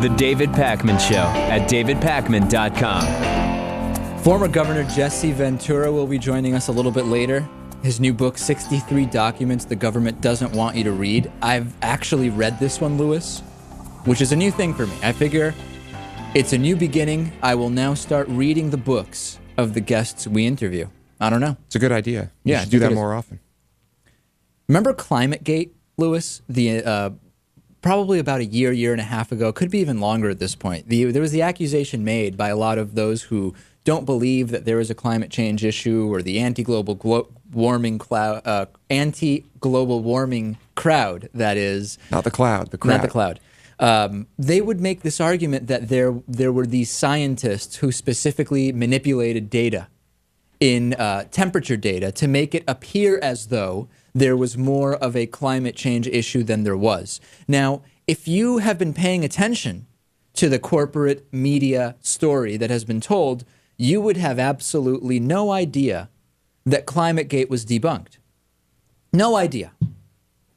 The David Pakman Show at davidpakman.com. Former Governor Jesse Ventura will be joining us a little bit later. His new book, 63 Documents the Government Doesn't Want You to Read. I've actually read this one, Lewis, which is a new thing for me. I figure it's a new beginning. I will now start reading the books of the guests we interview. I don't know. It's a good idea. You Yeah, should do that more often. Remember Climategate, Lewis? Probably about a year and a half ago, could be even longer at this point. There was the accusation made by a lot of those who don't believe that there is a climate change issue or the anti-global warming crowd, that is. Not the cloud, the crowd. Not the cloud. They would make this argument that there were these scientists who specifically manipulated data in temperature data to make it appear as though there was more of a climate change issue than there was. Now, if you have been paying attention to the corporate media story that has been told, you would have absolutely no idea that Climategate was debunked. No idea.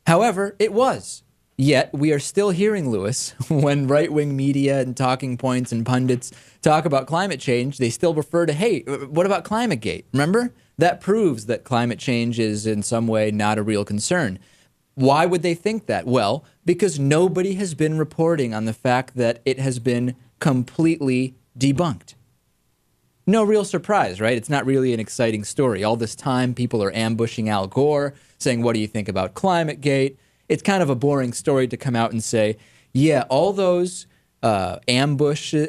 However, it was. Yet, we are still hearing, Lewis, when right-wing media and talking points and pundits talk about climate change, they still refer to, hey, what about Climategate? Remember? That proves that climate change is in some way not a real concern. Why would they think that? Well, because nobody has been reporting on the fact that it has been completely debunked. No real surprise, right? It's not really an exciting story. All this time, people are ambushing Al Gore, saying, what do you think about Climategate? It's kind of a boring story to come out and say, yeah, all those ambushes,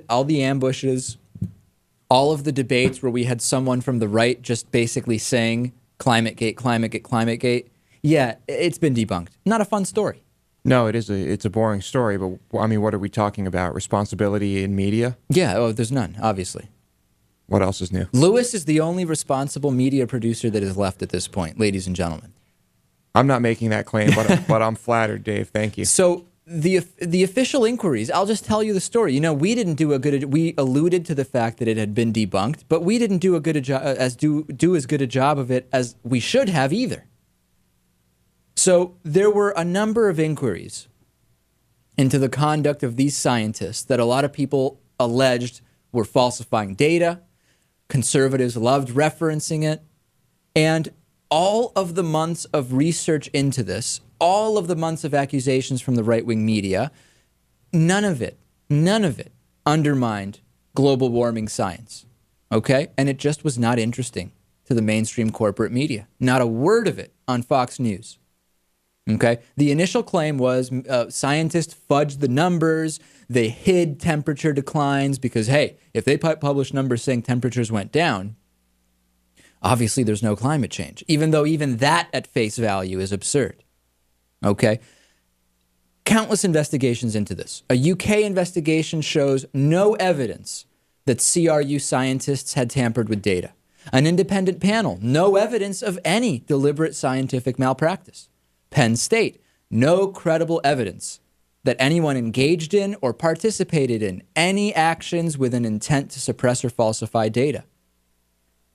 all of the debates where we had someone from the right just basically saying Climategate, Climategate, Climategate. Yeah, it's been debunked. Not a fun story. No, it's a boring story, but I mean, what are we talking about? Responsibility in media? Yeah, there's none, obviously. What else is new? Lewis is the only responsible media producer that is left at this point, ladies and gentlemen. I'm not making that claim, but I'm flattered, Dave. Thank you. So the official inquiries, I'll just tell you the story. You know, we alluded to the fact that it had been debunked, but we didn't do as good a job of it as we should have either. So there were a number of inquiries into the conduct of these scientists that a lot of people alleged were falsifying data. Conservatives loved referencing it. And all of the months of research into this, all of the months of accusations from the right-wing media, none of it undermined global warming science, okay? And it just was not interesting to the mainstream corporate media. Not a word of it on Fox News, okay? The initial claim was scientists fudged the numbers, they hid temperature declines because, hey, if they publish numbers saying temperatures went down, obviously there's no climate change, even though even that at face value is absurd. Okay? Countless investigations into this. A UK investigation shows no evidence that CRU scientists had tampered with data. An independent panel, no evidence of any deliberate scientific malpractice. Penn State, no credible evidence that anyone engaged in or participated in any actions with an intent to suppress or falsify data.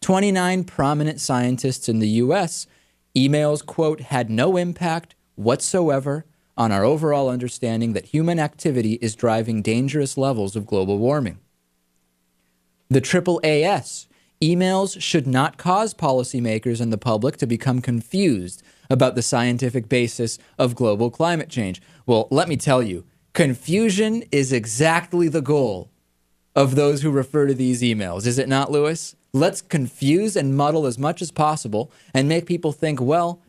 29 prominent scientists in the U.S. emails, quote, had no impact whatsoever on our overall understanding that human activity is driving dangerous levels of global warming. The AAAS, emails should not cause policymakers and the public to become confused about the scientific basis of global climate change. Well, let me tell you, confusion is exactly the goal of those who refer to these emails, is it not, Lewis? Let's confuse and muddle as much as possible and make people think, well,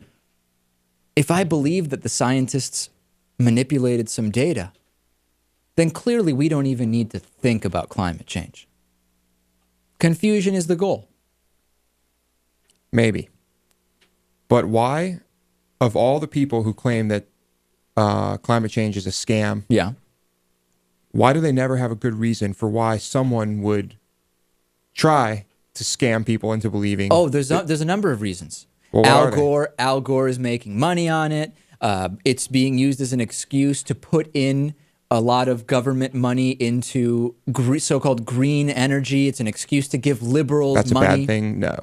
if I believe that the scientists manipulated some data, then clearly we don't even need to think about climate change. Confusion is the goal. Maybe. But why, of all the people who claim that climate change is a scam, yeah, why do they never have a good reason for why someone would try to scam people into believing? Oh, there's a number of reasons. Well, Al Gore is making money on it. It's being used as an excuse to put in a lot of government money into so-called green energy. It's an excuse to give liberals money. That's a bad thing? No.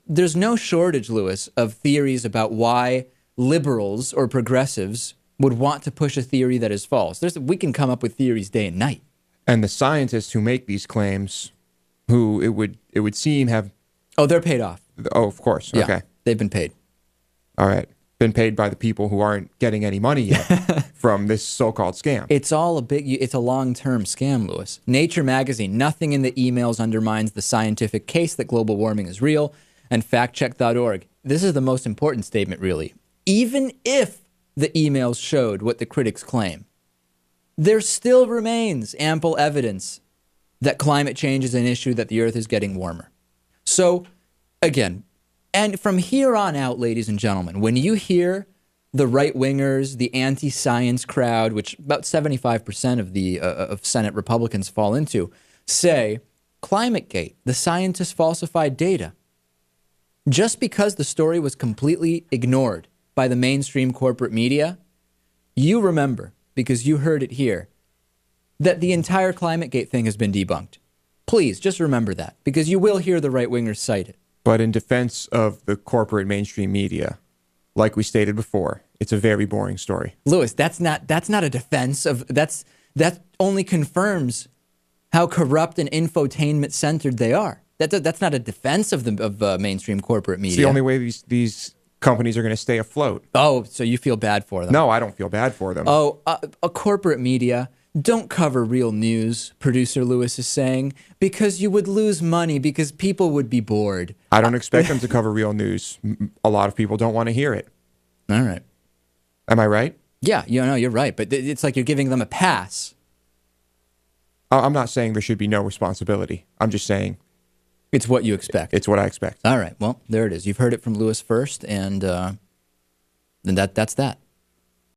There's no shortage, Lewis, of theories about why liberals or progressives would want to push a theory that is false. We can come up with theories day and night. And the scientists who make these claims, who it would seem have... Oh, they're paid off. Oh, of course. Yeah, okay. they've been paid. All right. Been paid by the people who aren't getting any money yet from this so-called scam. It's a long-term scam, Lewis. Nature magazine, nothing in the emails undermines the scientific case that global warming is real, and factcheck.org. This is the most important statement, really. Even if the emails showed what the critics claim, there still remains ample evidence that climate change is an issue, that the Earth is getting warmer. So, again, and from here on out, ladies and gentlemen, when you hear the right-wingers, the anti-science crowd, which about 75% of the of Senate Republicans fall into, say, Climategate, the scientists falsified data. Just because the story was completely ignored by the mainstream corporate media, you remember, because you heard it here, that the entire Climategate thing has been debunked. Please, just remember that, because you will hear the right-wingers cite it. But in defense of the corporate mainstream media, like we stated before, it's a very boring story. Lewis, that's not a defense of that only confirms how corrupt and infotainment centered they are. That's not a defense of mainstream corporate media. It's the only way these companies are going to stay afloat. Oh, so you feel bad for them? No, I don't feel bad for them. Oh, a corporate media don't cover real news, producer Lewis is saying, because you would lose money, because people would be bored. I don't expect them to cover real news. A lot of people don't want to hear it. All right. Am I right? Yeah, you're right, but it's like you're giving them a pass. I'm not saying there should be no responsibility. I'm just saying It's what you expect. it's what I expect. All right, well, there it is. You've heard it from Lewis first, and then that's that.